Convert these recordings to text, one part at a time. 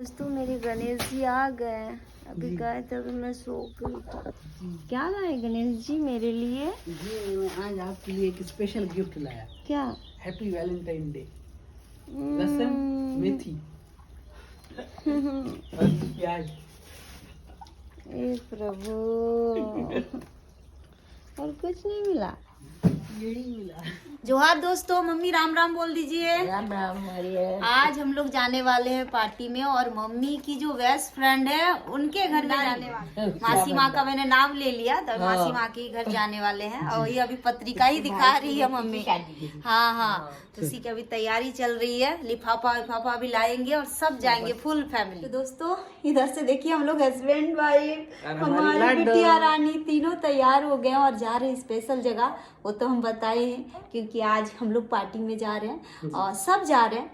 दोस्तों मेरे गणेश जी आ गए। अभी गए थे तो मैं सो गई। क्या लाए गणेश जी मेरे लिए? जी मैं आज आपके लिए एक स्पेशल गिफ्ट लाया। क्या? Happy Valentine day. लहसुन, मेथी और प्याज। ए प्रभु और कुछ नहीं मिला? यही मिला। जोहार दोस्तों, मम्मी राम राम बोल दीजिए। राम राम हमारे। आज हम लोग जाने वाले हैं पार्टी में और मम्मी की जो बेस्ट फ्रेंड है उनके घर में जाने वाले हैं। मासी माँ का मैंने नाम ले लिया तो मासी माँ के घर जाने वाले हैं और ये अभी पत्रिका ही दिखा रही है मम्मी। हाँ हाँ, तो उसी की अभी तैयारी चल रही है। लिफाफा विफाफा भी लाएंगे और सब जाएंगे फुल फैमिली। तो दोस्तों इधर से देखिए हम लोग हस्बैंड वाइफ हमारी बिटिया रानी तीनों तैयार हो गए और जा रहे हैं स्पेशल जगह। वो तो हम बताए हैं क्योंकि आज हम लोग पार्टी में जा रहे हैं और सब जा रहे हैं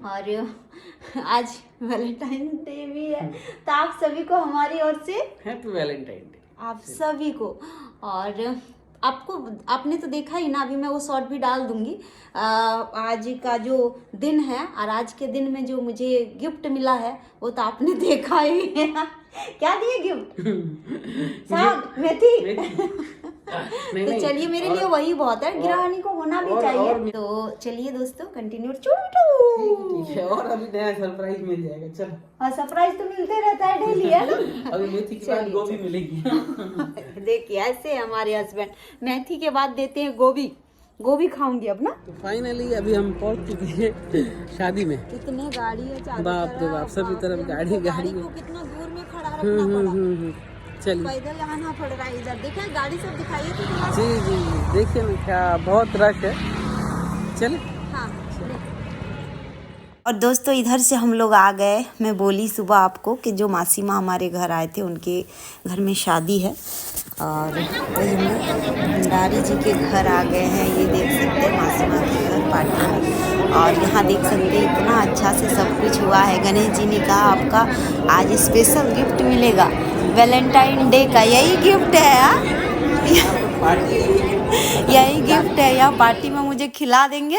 और आज वैलेंटाइन डे भी है। तो आप सभी को हमारी ओर से हैप्पी वैलेंटाइन डे आप सभी को। और आपको आपने तो देखा ही ना, अभी मैं वो शॉर्ट भी डाल दूंगी। आज का जो दिन है और आज के दिन में जो मुझे गिफ्ट मिला है वो तो आपने देखा ही है। क्या दिए गिफ्ट? साग मेथी। तो चलिए मेरे लिए वही बहुत है, गृहिणी को होना भी चाहिए। तो चलिए दोस्तों कंटिन्यू। ठीक है, और अभी नया सरप्राइज मिल जाएगा। चलो, और सरप्राइज तो मिलते रहता है डेली, है ना? अभी मेथी के बाद गोभी मिलेगी। देखिए ऐसे हमारे हस्बैंड मेथी के बाद देते हैं गोभी। गोभी खाऊंगी अब ना। तो फाइनली अभी हम पहुंच चुके हैं शादी में। कितने गाड़ी है चारों बाप रे बाप, सभी तरफ गाड़ी गाड़ी को कितना दूर में खड़ा रखना पड़ा। चलिए पैदल आना पड़ रहा है। इधर देखा गाड़ी सब दिखाइए तो थोड़ा। जी जी देखिए ना, क्या बहुत रश है। चले। हाँ। और दोस्तों इधर से हम लोग आ गए। मैं बोली सुबह आपको कि जो मासी माँ हमारे घर आए थे उनके घर में शादी है और वही हम भंडारी जी के घर आ गए हैं। ये देख सकते हैं मासी माँ के घर पार्टी में। और यहाँ देख सकते हैं इतना अच्छा से सब कुछ हुआ है। गणेश जी ने कहा आपका आज स्पेशल गिफ्ट मिलेगा वैलेंटाइन डे का। यही गिफ्ट है यही गिफ्ट है। यहाँ पार्टी में मुझे खिला देंगे,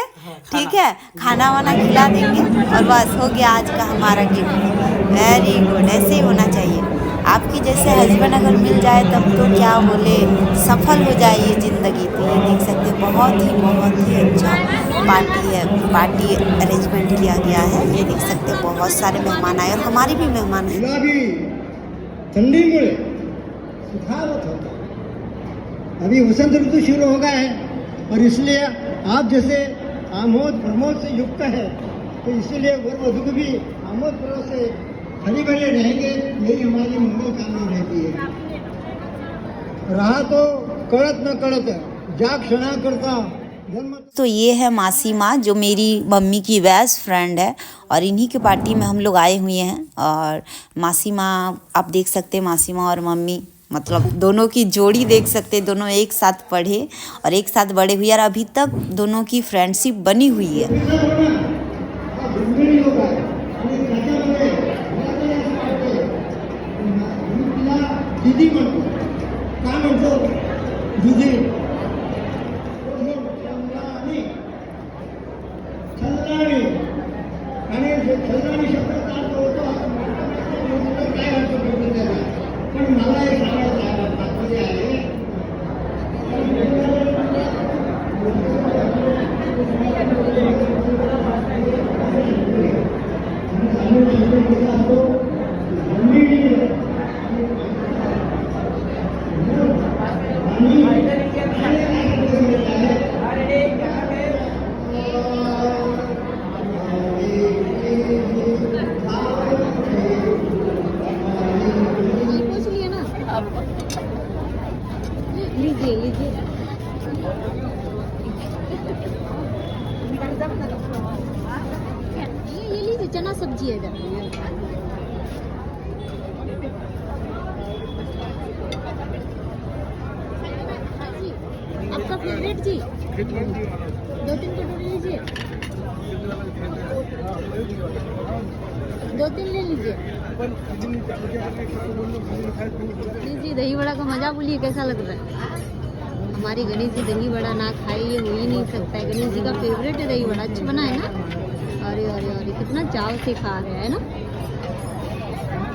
ठीक है, खाना वाना खिला देंगे और बस हो गया आज का हमारा गिफ्ट। वेरी गुड, ऐसे ही होना चाहिए। आपकी जैसे हस्बैंड अगर मिल जाए तब तो क्या बोले, सफल हो जाए ये ज़िंदगी। तो ये देख सकते हैं बहुत ही अच्छा पार्टी है। पार्टी अरेंजमेंट किया गया है। ये देख सकते हैं बहुत सारे मेहमान आए और हमारे भी मेहमान हैं। थंडीमुळे सुखावत होता। अभी वसंत ऋतु शुरू हो गया है और इसलिए आप जैसे आमोद प्रमोद से युक्त है तो इसीलिए वर वधु को भी आमोद प्रमोद से हरी भरे रहेंगे, यही हमारी मंगल कामना रहती है। रहा तो कड़त न कड़त जा क्षणा करता। तो ये है मासी माँ जो मेरी मम्मी की बेस्ट फ्रेंड है और इन्हीं के पार्टी में हम लोग आए हुए हैं। और मासी माँ आप देख सकते हैं, मासी माँ और मम्मी मतलब दोनों की जोड़ी देख सकते हैं। दोनों एक साथ पढ़े और एक साथ बड़े हुए और अभी तक दोनों की फ्रेंडशिप बनी हुई है। दीदी म्हणतो का म्हणतो दीदी छल्लाणी आणि छल्लाणी शब्द काय होतो काय अर्थ भेटून त्याला, पण मला एक सांगायचं तात्पर्य आहे। लीजिए ये लीजिए, चना सब्जी है इधर। आपका फेवरेट जी 2-3 कटोरी लीजिए, 2-3 ले लीजिए। दही बड़ा का मजा बोलिए कैसा लग रहा है? हमारी गणेश जी दही बड़ा ना खाए ये हो ही नहीं सकता है। गणेश जी का फेवरेट है दही बड़ा। अच्छा बना है ना? अरे अरे अरे कितना चाव से खा रहे हैं ना।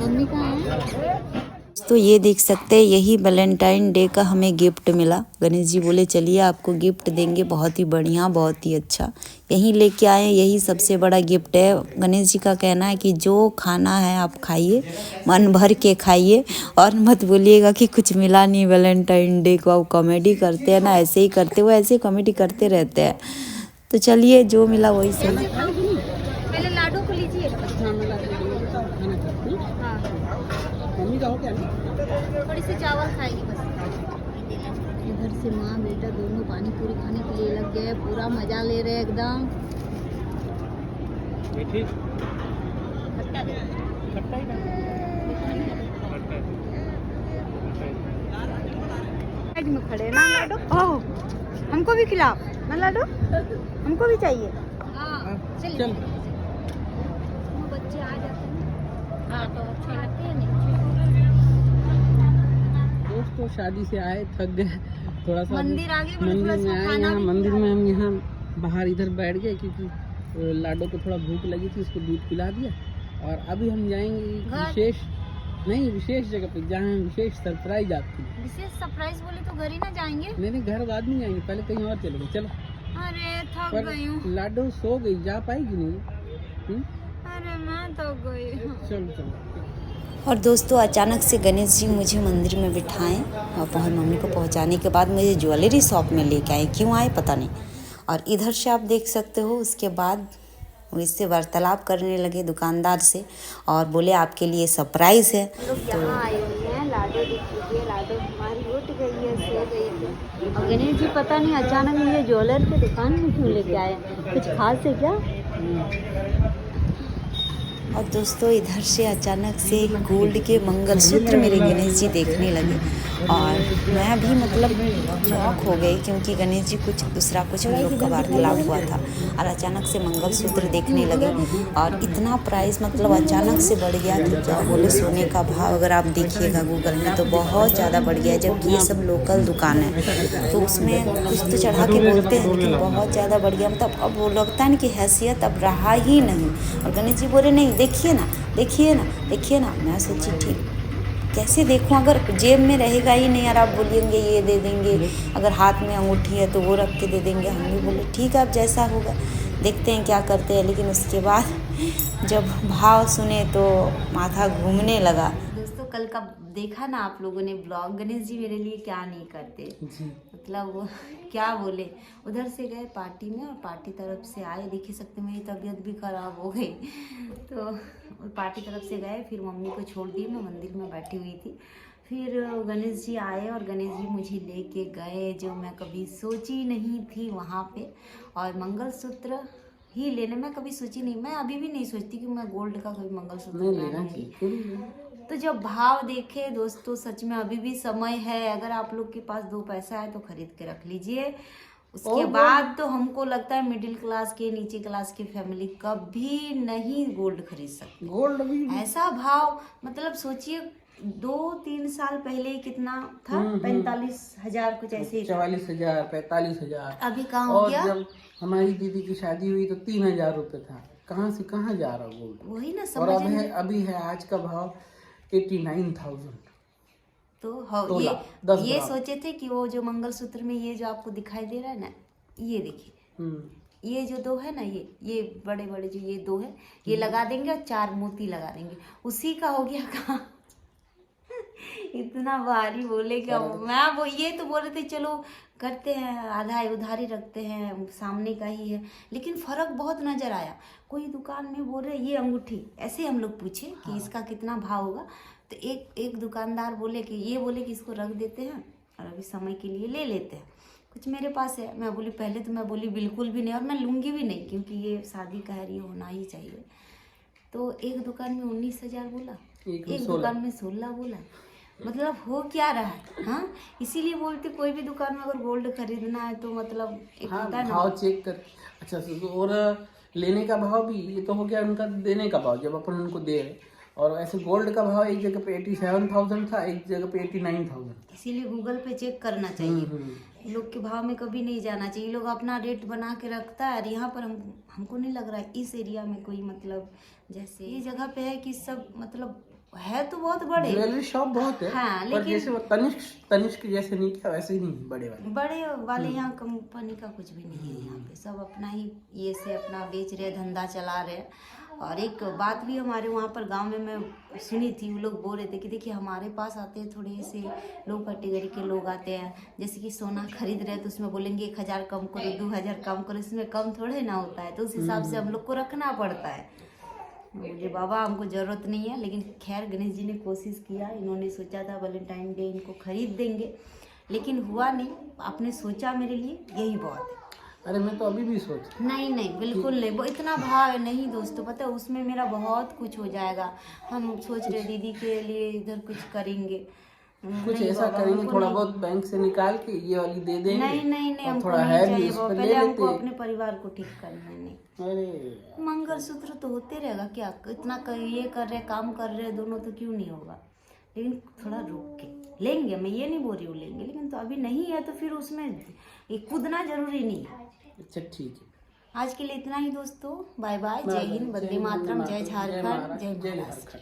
मम्मी कहाँ है? तो ये देख सकते हैं, यही वैलेंटाइन डे का हमें गिफ्ट मिला। गणेश जी बोले चलिए आपको गिफ्ट देंगे, बहुत ही बढ़िया, बहुत ही अच्छा। यही लेके आए, यही सबसे बड़ा गिफ्ट है। गणेश जी का कहना है कि जो खाना है आप खाइए, मन भर के खाइए, और मत बोलिएगा कि कुछ मिला नहीं वैलेंटाइन डे को। आप कॉमेडी करते हैं ना, ऐसे ही करते, वो ऐसे ही कॉमेडी करते रहते हैं। तो चलिए जो मिला वही सही। पहले लाडू को लीजिए। मम्मी का हो क्या ना? थोड़ी सी चावल खाएगी बस। इधर से माँ बेटा दोनों पानी पूरी खाने के लिए लग गए, पूरा मजा ले रहे हैं एकदम। में खड़े ना लाडू, ओह हमको भी खिलाओ ना लाडू, हमको भी चाहिए। चल बच्चे आ जाते हैं। हाँ तो अच्छा लगते हैं। दोस्तों शादी से आए, थक गए, थोड़ा सा मंदिर आगे मंदिर में आए। यहाँ मंदिर में हम यहाँ बाहर इधर बैठ गए क्योंकि लाडो को थोड़ा भूख लगी थी, उसको दूध पिला दिया। और अभी हम जाएंगे विशेष जगह पे, जहाँ विशेष सरप्राइज आपकी। विशेष सरप्राइज बोले तो घर ही ना जाएंगे? नहीं घर बाद में जाएंगे, पहले कहीं और चलेंगे। चलो। अरे थक गई हूँ। लाडो सो गई, जा पाएगी नहीं? अरे मैं थक गई। चलो। और दोस्तों अचानक से गणेश जी मुझे मंदिर में बिठाएं और मम्मी को पहुंचाने के बाद मुझे ज्वेलरी शॉप में लेके आए। क्यों आए पता नहीं। और इधर से आप देख सकते हो, उसके बाद वो इससे वार्तालाप करने लगे दुकानदार से और बोले आपके लिए सरप्राइज़ है। लोग यहाँ आए हुए हैं, लाडो देखिए, लाडो हमारी उठ गई है, सो गई है। और गणेश जी पता नहीं अचानक मुझे ज्वेलर की दुकान में क्यों लेके आए, कुछ खास है क्या? और दोस्तों इधर से अचानक से गोल्ड के मंगलसूत्र मेरे गणेश जी देखने लगे और मैं भी मतलब शौक हो गई, क्योंकि गणेश जी कुछ हम लोग का वार्तालाप हुआ था और अचानक से मंगलसूत्र देखने लगे और इतना प्राइस मतलब अचानक से बढ़ गया। तो क्या बोले, सोने का भाव अगर आप देखिएगा गूगल में तो बहुत ज़्यादा बढ़ गया है, जबकि ये सब लोकल दुकान है तो उसमें कुछ तो चढ़ा के बोलते हैं, लेकिन बहुत ज़्यादा बढ़ गया। मतलब अब वो लगता है कि हैसियत अब रहा ही नहीं। और गणेश जी बोले नहीं देखिए ना। मैं सोची ठीक कैसे देखूं, अगर जेब में रहेगा ही नहीं और आप बोलिएंगे ये दे देंगे, अगर हाथ में अंगूठी है तो वो रख के दे देंगे। हम भी बोले ठीक है अब जैसा होगा देखते हैं क्या करते हैं। लेकिन उसके बाद जब भाव सुने तो माथा घूमने लगा। दोस्तों कल का देखा ना आप लोगों ने ब्लॉग, गणेश जी मेरे लिए क्या नहीं करते, मतलब वो क्या बोले। उधर से गए पार्टी में और पार्टी तरफ से आए, देख ही सकते मेरी तबीयत भी खराब हो गई। तो पार्टी तरफ से गए, फिर मम्मी को छोड़ दी, मैं मंदिर में बैठी हुई थी। फिर गणेश जी आए और गणेश जी मुझे लेके गए जो मैं कभी सोची नहीं थी वहाँ पे। और मंगलसूत्र ही लेने में कभी सोची नहीं, मैं अभी भी नहीं सोचती कि मैं गोल्ड का कोई मंगलसूत्र लेना। तो जब भाव देखे दोस्तों, सच में अभी भी समय है, अगर आप लोग के पास 2 पैसा है तो खरीद के रख लीजिए। उसके बाद तो हमको लगता है मिडिल क्लास के, नीचे क्लास की फैमिली कभी नहीं गोल्ड खरीद सकती। गोल्ड भी ऐसा भाव, मतलब सोचिए 2-3 साल पहले कितना था, 45,000 कुछ ऐसे, 44,000 45,000। अभी कहाँ हो गया। जब हमारी दीदी की शादी हुई तो 3,000 रुपये था। कहाँ से कहाँ जा रहा गोल्ड, वही ना और समझ। अभी है आज का भाव 89,000। तो ये सोचे थे कि वो जो मंगलसूत्र में ये जो आपको दिखाई दे रहा है ना, ये देखिए, ये जो 2 है ना, ये बड़े बड़े जो ये 2 है, ये लगा देंगे और 4 मोती लगा देंगे, उसी का हो गया कहाँ। इतना भारी बोले क्या। मैं वो ये तो बोल रहे थे चलो करते हैं, आधा उधारी रखते हैं, सामने का ही है, लेकिन फर्क बहुत नजर आया। कोई दुकान में बोल रहे ये अंगूठी, ऐसे हम लोग पूछे कि इसका कितना भाव होगा, तो एक दुकानदार बोले कि इसको रख देते हैं और अभी समय के लिए ले लेते हैं, कुछ मेरे पास है। मैं बोली पहले तो मैं बोली बिल्कुल भी नहीं, और मैं लूँगी भी नहीं, क्योंकि ये शादी का है, ये होना ही चाहिए। तो एक दुकान में 19,000 बोला, एक दुकान में 16 बोला, मतलब हो क्या रहा है। हाँ, इसीलिए बोलते कोई भी दुकान में अगर गोल्ड खरीदना है तो मतलब एक होता है ना, भाव चेक कर। अच्छा, और लेने का भाव भी, ये तो हो गया उनका देने का भाव जब अपन उनको दे रहे, और ऐसे गोल्ड का भाव एक जगह पे 87,000 था, एक जगह पे 89,000। इसीलिए गूगल पे चेक करना चाहिए। लोग के भाव में कभी नहीं जाना चाहिए, लोग अपना रेट बना के रखता है। और यहाँ पर हमको नहीं लग रहा है इस एरिया में कोई, मतलब जैसे ये जगह पे है कि सब मतलब है तो बहुत बड़े, ज्वेलरी शॉप बहुत है। हाँ, पर लेकिन जैसे वो तनिष्क जैसे नहीं क्या, वैसे ही नहीं बड़े वाले। यहाँ कंपनी का कुछ भी नहीं है। यहाँ पे सब अपना ही ये से अपना बेच रहे, धंधा चला रहे। और एक बात भी हमारे वहाँ पर गांव में मैं सुनी थी, वो लोग बोल रहे थे कि देखिए हमारे पास आते हैं थोड़े से लो कैटेगरी के लोग आते हैं, जैसे कि सोना खरीद रहे हैं तो उसमें बोलेंगे 1000 कम करो, 2000 कम करो, इसमें कम थोड़े ना होता है, तो उस हिसाब से हम लोग को रखना पड़ता है। बोले बाबा हमको ज़रूरत नहीं है, लेकिन खैर गणेश जी ने कोशिश किया, इन्होंने सोचा था वैलेंटाइन डे इनको खरीद देंगे, लेकिन हुआ नहीं। आपने सोचा मेरे लिए, यही बहुत है। अरे मैं तो अभी भी सोच, नहीं बिल्कुल नहीं, वो इतना भाव नहीं दोस्तों, पता है उसमें मेरा बहुत कुछ हो जाएगा। हम सोच रहे दीदी के लिए इधर कुछ करेंगे, कुछ ऐसा करेंगे, थोड़ा बहुत बैंक से निकाल के ये वाली दे देंगे। नहीं और हमको थोड़ा नहीं है भी चाहिए उस वो, पर ले पहले हमको लेते। अपने परिवार को ठीक करना है। नहीं अरे मंगलसूत्र तो होते रहेगा, क्या इतना ये कर रहे काम कर रहे दोनों, तो क्यों नहीं होगा, लेकिन थोड़ा रुक के लेंगे। मैं ये नहीं बोल रही हूँ लेंगे, लेकिन तो अभी नहीं है तो फिर उसमें ये कूदना जरूरी नहीं है। अच्छा ठीक है, आज के लिए इतना ही दोस्तों, बाय बाय, जय हिंद, वंदे मातरम, जय झारखंड, जय महाराष्ट्र।